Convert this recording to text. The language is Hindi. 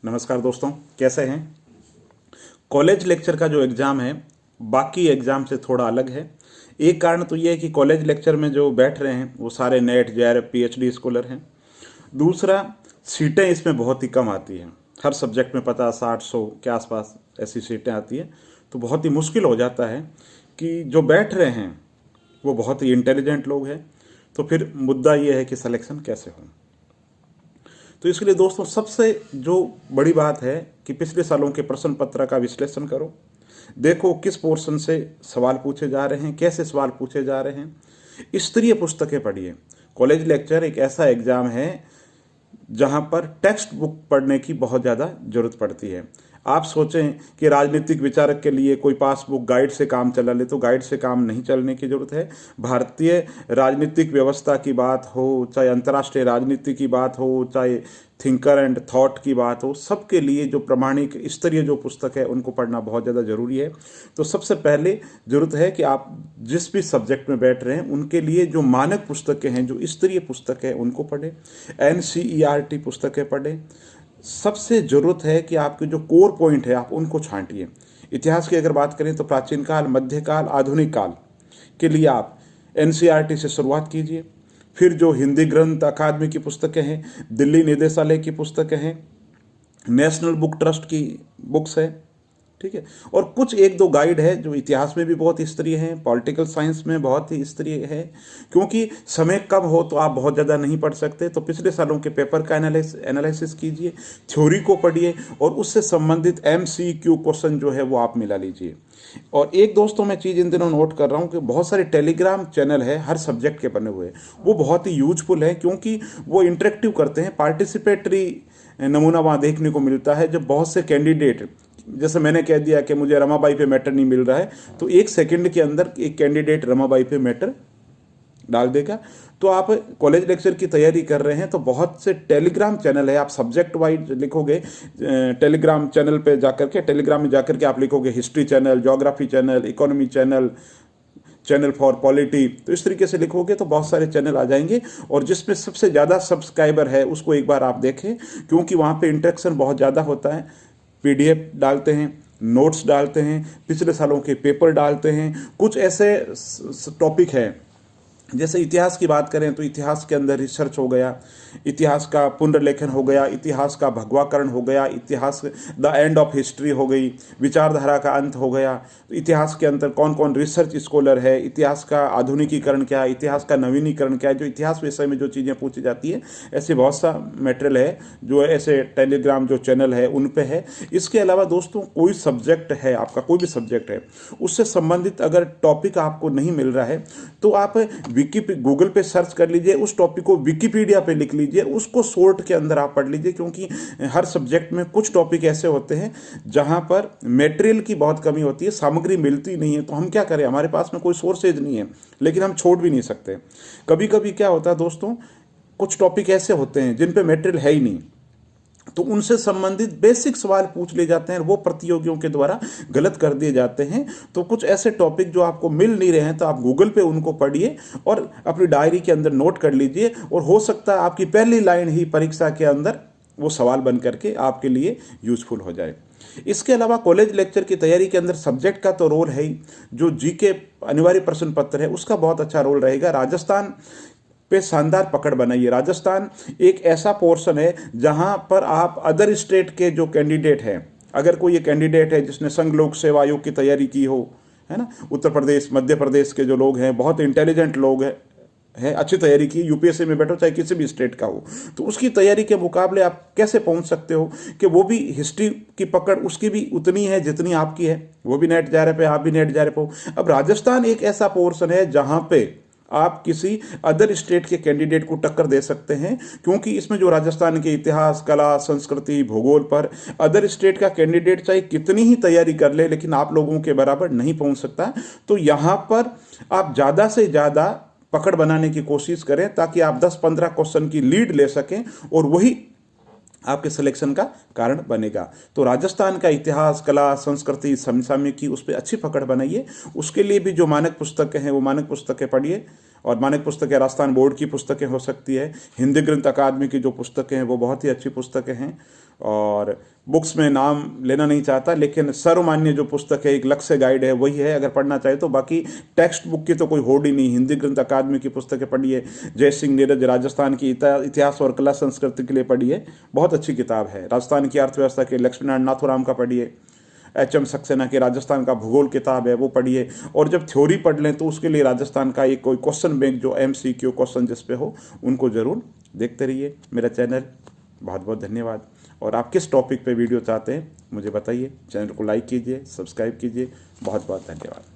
नमस्कार दोस्तों, कैसे हैं। कॉलेज लेक्चर का जो एग्ज़ाम है बाकी एग्ज़ाम से थोड़ा अलग है। एक कारण तो ये है कि कॉलेज लेक्चर में जो बैठ रहे हैं वो सारे नेट जेआरएफ पीएचडी स्कॉलर हैं। दूसरा, सीटें इसमें बहुत ही कम आती हैं। हर सब्जेक्ट में 50 60 100 के आसपास ऐसी सीटें आती हैं। तो बहुत ही मुश्किल हो जाता है कि जो बैठ रहे हैं वो बहुत ही इंटेलिजेंट लोग हैं। तो फिर मुद्दा ये है कि सिलेक्शन कैसे हो। तो इसके लिए दोस्तों सबसे जो बड़ी बात है कि पिछले सालों के प्रश्न पत्र का विश्लेषण करो। देखो किस पोर्शन से सवाल पूछे जा रहे हैं, कैसे सवाल पूछे जा रहे हैं। स्तरीय पुस्तकें पढ़िए। कॉलेज लेक्चर एक ऐसा एग्ज़ाम है जहां पर टेक्स्ट बुक पढ़ने की बहुत ज़्यादा ज़रूरत पड़ती है। आप सोचें कि राजनीतिक विचारक के लिए कोई पासबुक गाइड से काम चला ले, तो गाइड से काम नहीं चलने की ज़रूरत है। भारतीय राजनीतिक व्यवस्था की बात हो, चाहे अंतर्राष्ट्रीय राजनीति की बात हो, चाहे थिंकर एंड थॉट की बात हो, सबके लिए जो प्रमाणिक स्तरीय जो पुस्तक है उनको पढ़ना बहुत ज़्यादा ज़रूरी है। तो सबसे पहले ज़रूरत है कि आप जिस भी सब्जेक्ट में बैठ रहे हैं उनके लिए जो मानक पुस्तकें हैं, जो स्तरीय पुस्तक है उनको पढ़ें। एनसीईआरटी पुस्तकें पढ़ें। सबसे ज़रूरत है कि आपके जो कोर पॉइंट है आप उनको छांटिए। इतिहास की अगर बात करें तो प्राचीन काल, मध्यकाल, आधुनिक काल के लिए आप एनसीईआरटी से शुरुआत कीजिए। फिर जो हिंदी ग्रंथ अकादमी की पुस्तकें हैं, दिल्ली निदेशालय की पुस्तकें हैं, नेशनल बुक ट्रस्ट की बुक्स है, ठीक है। और कुछ एक दो गाइड है जो इतिहास में भी बहुत स्तरीय हैं, पॉलिटिकल साइंस में बहुत ही स्तरीय है। क्योंकि समय कम हो तो आप बहुत ज़्यादा नहीं पढ़ सकते, तो पिछले सालों के पेपर का एनालिसिस कीजिए, थ्योरी को पढ़िए और उससे संबंधित एमसीक्यू क्वेश्चन जो है वो आप मिला लीजिए। और एक दोस्तों मैं चीज़ इन दिनों नोट कर रहा हूँ कि बहुत सारे टेलीग्राम चैनल है हर सब्जेक्ट के बने हुए, वो बहुत ही यूजफुल है क्योंकि वो इंटरेक्टिव करते हैं। पार्टिसिपेटरी नमूना वहाँ देखने को मिलता है। जब बहुत से कैंडिडेट, जैसे मैंने कह दिया कि मुझे रमाबाई पे मैटर नहीं मिल रहा है, तो 1 सेकंड के अंदर एक कैंडिडेट रमाबाई पे मैटर डाल देगा। तो आप कॉलेज लेक्चर की तैयारी कर रहे हैं तो बहुत से टेलीग्राम चैनल है। आप सब्जेक्ट वाइज लिखोगे टेलीग्राम चैनल पे जाकर के, टेलीग्राम में जाकर के आप लिखोगे history channel, geography channel, economy channel, channel for polity, तो इस तरीके से लिखोगे तो बहुत सारे चैनल आ जाएंगे। और जिसमें सबसे ज़्यादा सब्सक्राइबर है उसको एक बार आप देखें, क्योंकि वहाँ पे इंटरेक्शन बहुत ज़्यादा होता है। पीडीएफ डालते हैं, नोट्स डालते हैं, पिछले सालों के पेपर डालते हैं। कुछ ऐसे टॉपिक हैं, जैसे इतिहास की बात करें तो इतिहास के अंदर रिसर्च हो गया, इतिहास का पुनर्लेखन हो गया, इतिहास का भगवाकरण हो गया, इतिहास द एंड ऑफ हिस्ट्री हो गई, विचारधारा का अंत हो गया। तो इतिहास के अंदर कौन कौन रिसर्च स्कॉलर है, इतिहास का आधुनिकीकरण क्या है, इतिहास का नवीनीकरण क्या है, जो इतिहास विषय में जो चीज़ें पूछी जाती है, ऐसे बहुत सा मटेरियल है जो ऐसे टेलीग्राम जो चैनल है उन पे है। इसके अलावा दोस्तों कोई सब्जेक्ट है आपका, कोई भी सब्जेक्ट है, उससे संबंधित अगर टॉपिक आपको नहीं मिल रहा है तो आप गूगल पे सर्च कर लीजिए, उस टॉपिक को विकिपीडिया पे लिख लीजिए, उसको शॉर्ट के अंदर आप पढ़ लीजिए। क्योंकि हर सब्जेक्ट में कुछ टॉपिक ऐसे होते हैं जहां पर मटेरियल की बहुत कमी होती है, सामग्री मिलती नहीं है। तो हम क्या करें, हमारे पास में कोई सोर्सेज नहीं है, लेकिन हम छोड़ भी नहीं सकते। कभी कभी क्या होता है दोस्तों, कुछ टॉपिक ऐसे होते हैं जिन पे मटेरियल है ही नहीं, तो उनसे संबंधित बेसिक सवाल पूछ लिए जाते हैं, वो प्रतियोगियों के द्वारा गलत कर दिए जाते हैं। तो कुछ ऐसे टॉपिक जो आपको मिल नहीं रहे हैं तो आप गूगल पे उनको पढ़िए और अपनी डायरी के अंदर नोट कर लीजिए, और हो सकता है आपकी पहली लाइन ही परीक्षा के अंदर वो सवाल बन करके आपके लिए यूजफुल हो जाए। इसके अलावा कॉलेज लेक्चर की तैयारी के अंदर सब्जेक्ट का तो रोल है ही, जो जीके अनिवार्य प्रश्न पत्र है उसका बहुत अच्छा रोल रहेगा। राजस्थान पे शानदार पकड़ बनाइए। राजस्थान एक ऐसा पोर्शन है जहां पर आप अदर स्टेट के जो कैंडिडेट हैं, अगर कोई ये कैंडिडेट है जिसने संघ लोक सेवा आयोग की तैयारी की हो, है ना, उत्तर प्रदेश मध्य प्रदेश के जो लोग हैं, बहुत इंटेलिजेंट लोग हैं, अच्छी तैयारी की, यूपीएससी में बैठो चाहे किसी भी स्टेट का हो, तो उसकी तैयारी के मुकाबले आप कैसे पहुंच सकते हो कि वो भी हिस्ट्री की पकड़ उसकी भी उतनी है जितनी आपकी है, वो भी नेट जा रहे पे, आप भी नेट जा रहे हो। अब राजस्थान एक ऐसा पोर्शन है जहां पे आप किसी अदर स्टेट के कैंडिडेट को टक्कर दे सकते हैं, क्योंकि इसमें जो राजस्थान के इतिहास, कला, संस्कृति, भूगोल पर अदर स्टेट का कैंडिडेट चाहे कितनी ही तैयारी कर ले, लेकिन आप लोगों के बराबर नहीं पहुंच सकता। तो यहां पर आप ज़्यादा से ज़्यादा पकड़ बनाने की कोशिश करें ताकि आप 10-15 क्वेश्चन की लीड ले सकें, और वही आपके सिलेक्शन का कारण बनेगा। तो राजस्थान का इतिहास, कला, संस्कृति, समसामयिक की उस पर अच्छी पकड़ बनाइए। उसके लिए भी जो मानक पुस्तकें हैं वो मानक पुस्तकें पढ़िए, और मानक पुस्तकें राजस्थान बोर्ड की पुस्तकें हो सकती है। हिंदी ग्रंथ अकादमी की जो पुस्तकें हैं वो बहुत ही अच्छी पुस्तकें हैं। और बुक्स में नाम लेना नहीं चाहता, लेकिन सर्वमान्य जो पुस्तक है, एक लक्ष्य गाइड है, वही है अगर पढ़ना चाहे तो। बाकी टेक्स्ट बुक की तो कोई होड़ ही नहीं। हिंदी ग्रंथ अकादमी की पुस्तकें पढ़िए, जय सिंह नीरज राजस्थान की इतिहास और कला संस्कृति के लिए पढ़िए, बहुत अच्छी किताब है। राजस्थान की अर्थव्यवस्था के लक्ष्मीनारायण नाथुराम का पढ़िए। एच.एम. सक्सेना की राजस्थान का भूगोल किताब है, वो पढ़िए। और जब थ्योरी पढ़ लें तो उसके लिए राजस्थान का एक कोई क्वेश्चन बैंक जो MCQ क्वेश्चन जिस पे हो, उनको ज़रूर देखते रहिए। मेरा चैनल, बहुत बहुत धन्यवाद। और आप किस टॉपिक पे वीडियो चाहते हैं मुझे बताइए। चैनल को लाइक कीजिए, सब्सक्राइब कीजिए। बहुत बहुत धन्यवाद।